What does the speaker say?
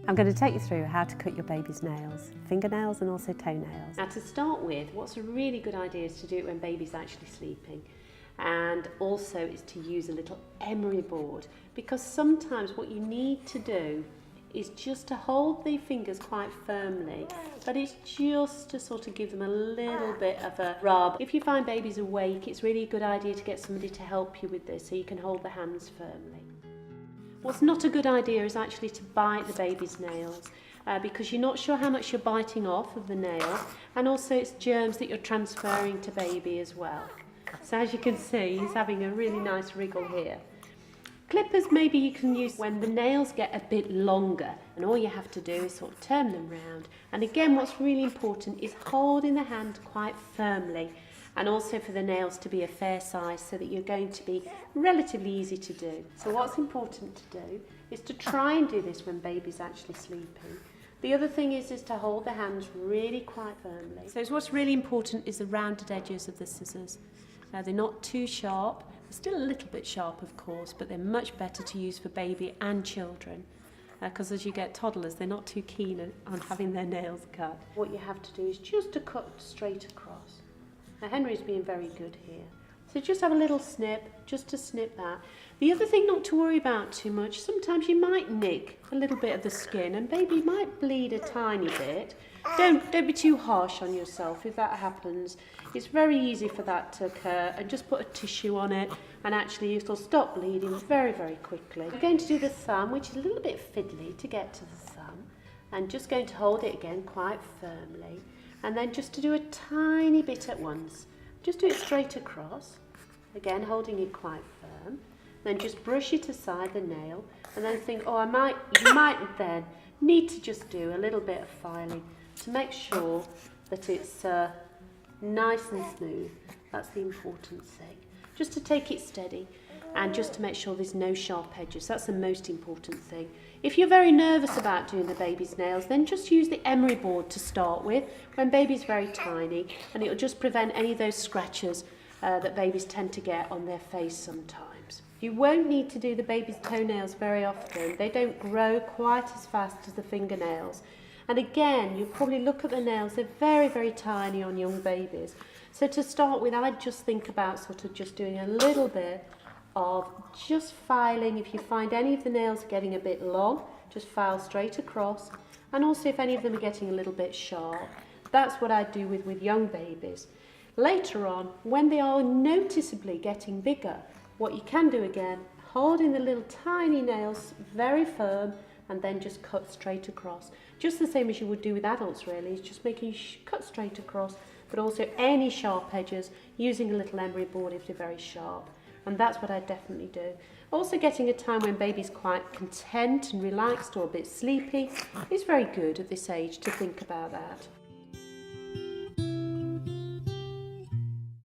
I'm going to take you through how to cut your baby's nails, fingernails and also toenails. Now to start with, what's a really good idea is to do it when baby's actually sleeping, and also is to use a little emery board, because sometimes what you need to do is just to hold the fingers quite firmly, but it's just to sort of give them a little bit of a rub. If you find baby's awake, it's really a good idea to get somebody to help you with this so you can hold the hands firmly. What's not a good idea is actually to bite the baby's nails because you're not sure how much you're biting off of the nail, and also it's germs that you're transferring to baby as well. So as you can see, he's having a really nice wriggle here. Clippers maybe you can use when the nails get a bit longer, and all you have to do is sort of turn them round. And again, what's really important is holding the hand quite firmly, and also for the nails to be a fair size so that you're going to be relatively easy to do. So what's important to do is to try and do this when baby's actually sleeping. The other thing is to hold the hands really quite firmly. So what's really important is the rounded edges of the scissors. They're not too sharp. They're still a little bit sharp, of course, but they're much better to use for baby and children, because as you get toddlers, they're not too keen on having their nails cut. What you have to do is just to cut straight across. Now Henry's being very good here. So just have a little snip, just to snip that. The other thing not to worry about too much, sometimes you might nick a little bit of the skin and baby might bleed a tiny bit. Don't be too harsh on yourself if that happens. It's very easy for that to occur, and just put a tissue on it and actually it'll stop bleeding very, very quickly. We're going to do the thumb, which is a little bit fiddly to get to the thumb, and just going to hold it again quite firmly, and then just to do a tiny bit at once. Just do it straight across, again holding it quite firm, then just brush it aside the nail, and then think, oh, you might then need to just do a little bit of filing to make sure that it's nice and smooth. That's the important thing. Just to take it steady and just to make sure there's no sharp edges. That's the most important thing. If you're very nervous about doing the baby's nails, then just use the emery board to start with when baby's very tiny, and it'll just prevent any of those scratches that babies tend to get on their face sometimes. You won't need to do the baby's toenails very often. They don't grow quite as fast as the fingernails. And again, you probably look at the nails, they're very, very tiny on young babies. So to start with, I'd just think about sort of just doing a little bit of just filing. If you find any of the nails are getting a bit long, just file straight across. And also if any of them are getting a little bit sharp, that's what I do with young babies. Later on, when they are noticeably getting bigger, what you can do again, holding the little tiny nails very firm, and then just cut straight across. Just the same as you would do with adults really, it's just making cut straight across, but also any sharp edges, using a little emery board if they're very sharp. And that's what I definitely do. Also getting a time when baby's quite content and relaxed or a bit sleepy is very good at this age to think about that.